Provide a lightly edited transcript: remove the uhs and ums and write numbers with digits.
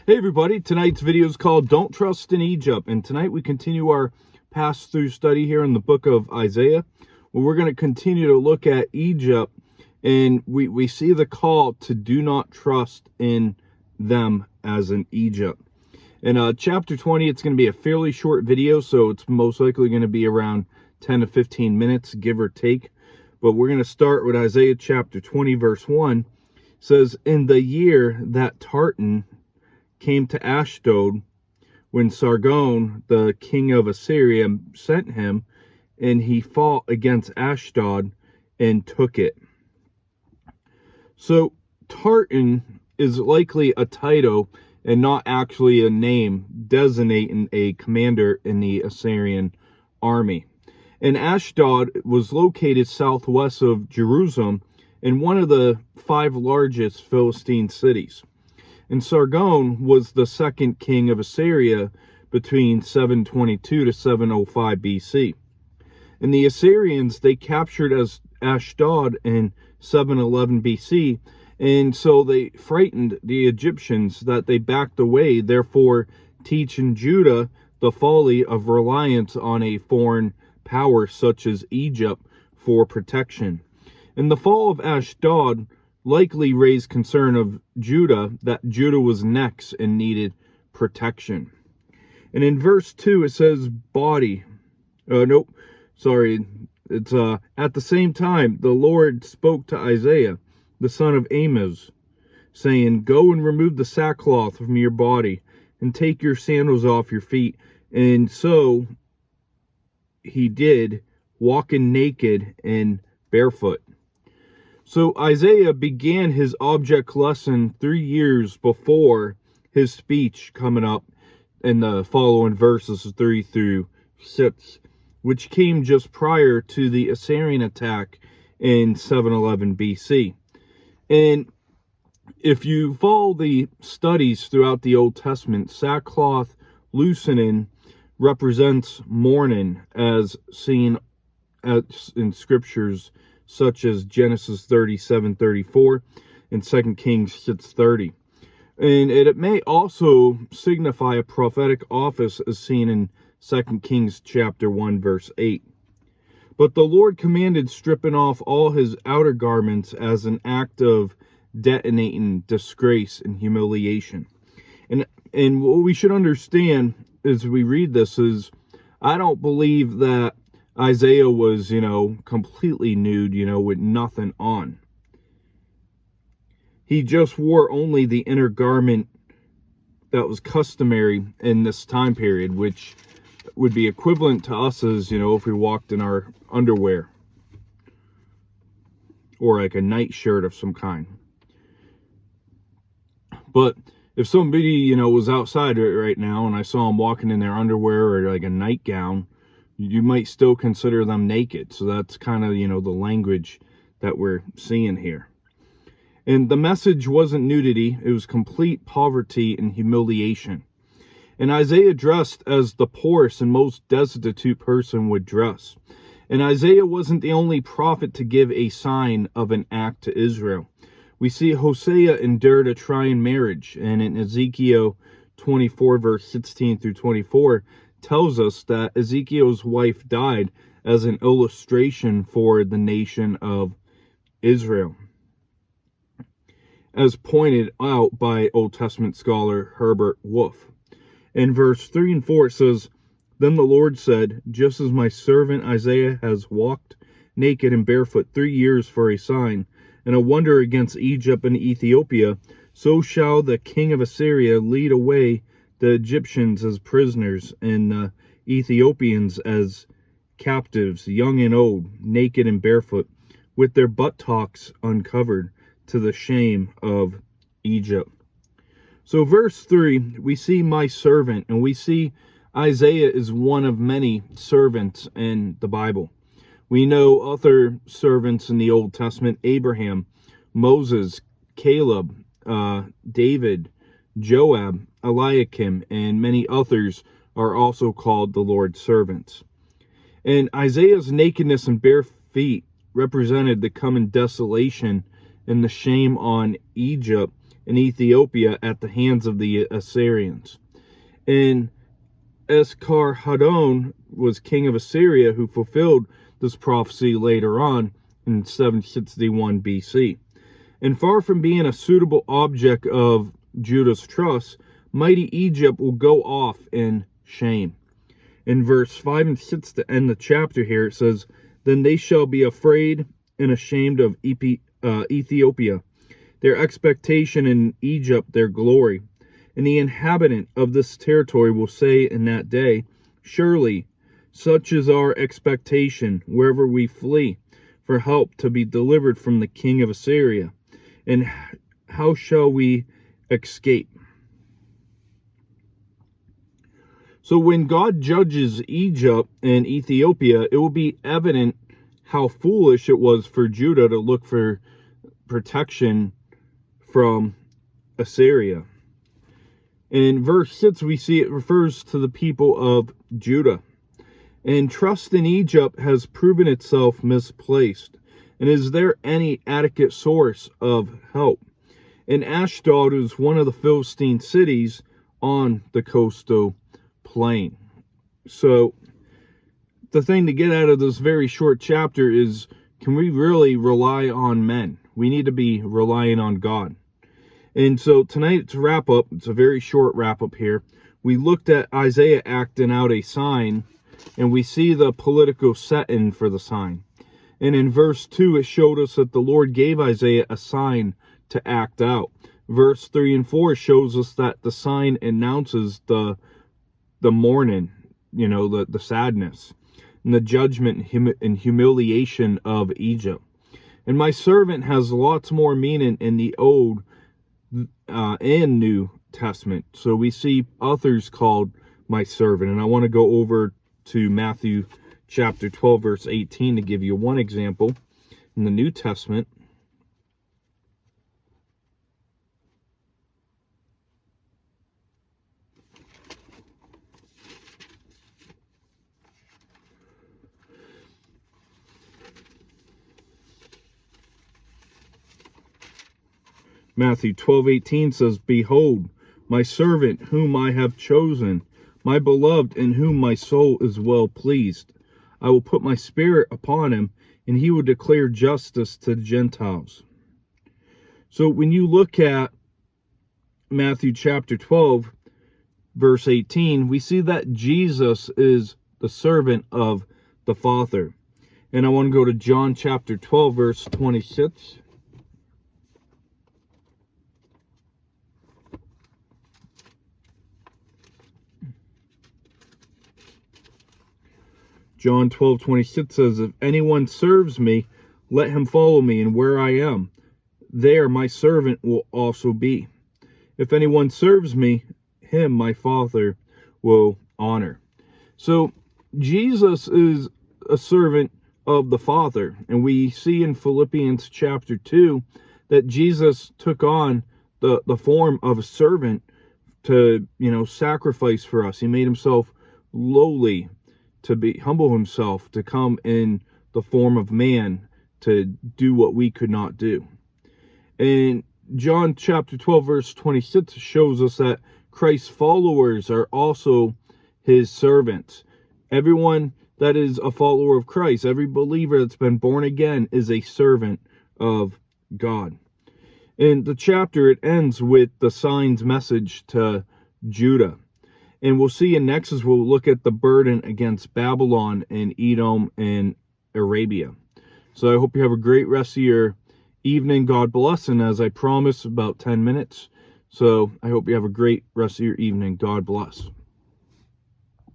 Hey everybody, tonight's video is called Don't Trust in Egypt, and tonight we continue our pass-through study here in the book of Isaiah, where we're going to continue to look at Egypt, and we see the call to do not trust in them as in Egypt. In chapter 20, it's going to be a fairly short video, so it's most likely going to be around 10 to 15 minutes, give or take. But we're going to start with Isaiah chapter 20, verse 1. It says, "In the year that Tartan came to Ashdod, when Sargon, the king of Assyria, sent him, and he fought against Ashdod and took it." So Tartan is likely a title and not actually a name designating a commander in the Assyrian army. And Ashdod was located southwest of Jerusalem in one of the 5 largest Philistine cities. And Sargon was the second king of Assyria between 722 to 705 BC. And the Assyrians, they captured Ashdod in 711 BC, and so they frightened the Egyptians that they backed away, therefore teaching Judah the folly of reliance on a foreign power such as Egypt for protection. And the fall of Ashdod likely raised concern of Judah, that Judah was next and needed protection. And in verse 2 it says body. It's at the same time the Lord spoke to Isaiah, the son of Amos, saying, "Go and remove the sackcloth from your body, and take your sandals off your feet." And so he did, walking naked and barefoot. So Isaiah began his object lesson 3 years before his speech coming up in the following verses 3 through 6, which came just prior to the Assyrian attack in 711 BC. And if you follow the studies throughout the Old Testament, sackcloth loosening represents mourning, as seen in scriptures such as Genesis 37:34 and 2 Kings 6:30. And it may also signify a prophetic office as seen in 2 Kings chapter 1 verse 8. But the Lord commanded stripping off all his outer garments as an act of detonating disgrace and humiliation. And what we should understand as we read this is, I don't believe that Isaiah was, completely nude, with nothing on. He just wore only the inner garment that was customary in this time period, which would be equivalent to us as, if we walked in our underwear or like a nightshirt of some kind. But if somebody, was outside right now and I saw them walking in their underwear or like a nightgown, you might still consider them naked. So that's kind of, the language that we're seeing here. And the message wasn't nudity, it was complete poverty and humiliation. And Isaiah dressed as the poorest and most destitute person would dress. And Isaiah wasn't the only prophet to give a sign of an act to Israel. We see Hosea endured a trying marriage, and in Ezekiel 24 verse 16 through 24 tells us that Ezekiel's wife died as an illustration for the nation of Israel, as pointed out by Old Testament scholar Herbert Wolf. In verse 3 and 4 it says, "Then the Lord said, just as my servant Isaiah has walked naked and barefoot 3 years for a sign and a wonder against Egypt and Ethiopia, so shall the king of Assyria lead away the Egyptians as prisoners and the Ethiopians as captives, young and old, naked and barefoot, with their buttocks uncovered, to the shame of Egypt." So verse 3, we see my servant, and we see Isaiah is one of many servants in the Bible. We know other servants in the Old Testament: Abraham, Moses, Caleb, David, Joab, Eliakim, and many others are also called the Lord's servants. And Isaiah's nakedness and bare feet represented the coming desolation and the shame on Egypt in Ethiopia at the hands of the Assyrians. And Esarhaddon was king of Assyria, who fulfilled this prophecy later on in 761 BC. And far from being a suitable object of Judah's trust, mighty Egypt will go off in shame. In verse 5 and 6 to end the chapter here, it says, "Then they shall be afraid and ashamed of Ethiopia, their expectation in Egypt, their glory. And the inhabitant of this territory will say in that day, Surely, such is our expectation wherever we flee for help to be delivered from the king of Assyria. And how shall we escape?" So when God judges Egypt and Ethiopia, it will be evident how foolish it was for Judah to look for protection from Assyria. In verse 6, we see it refers to the people of Judah. And trust in Egypt has proven itself misplaced. And is there any adequate source of help? And Ashdod is one of the Philistine cities on the coastal plain. So the thing to get out of this very short chapter is, can we really rely on men? We need to be relying on God. And so tonight's wrap up, it's a very short wrap up here. We looked at Isaiah acting out a sign, and we see the political setting for the sign. And in verse 2, it showed us that the Lord gave Isaiah a sign to act out. Verse 3 and 4 shows us that the sign announces the mourning, the sadness, and the judgment and humiliation of Egypt. And my servant has lots more meaning in the Old and New Testament. So we see authors called my servant. And I want to go over to Matthew chapter 12, verse 18 to give you one example in the New Testament. Matthew 12:18 says, "Behold, my servant whom I have chosen, my beloved in whom my soul is well pleased. I will put my spirit upon him, and he will declare justice to the Gentiles." So when you look at Matthew chapter 12, verse 18, we see that Jesus is the servant of the Father. And I want to go to John chapter 12, verse 26. John 12:26 says, "If anyone serves me, let him follow me, and where I am, there my servant will also be. If anyone serves me, him my Father will honor." So Jesus is a servant of the Father, and we see in Philippians chapter 2 that Jesus took on the form of a servant to, sacrifice for us. He made himself lowly, to humble himself, to come in the form of man, to do what we could not do. And John chapter 12 verse 26 shows us that Christ's followers are also his servants. Everyone that is a follower of Christ, every believer that's been born again, is a servant of God. In the chapter, it ends with the sign's message to Judah. And we'll see in next as we'll look at the burden against Babylon and Edom and Arabia. So I hope you have a great rest of your evening. God bless. And as I promised, about 10 minutes. So I hope you have a great rest of your evening. God bless.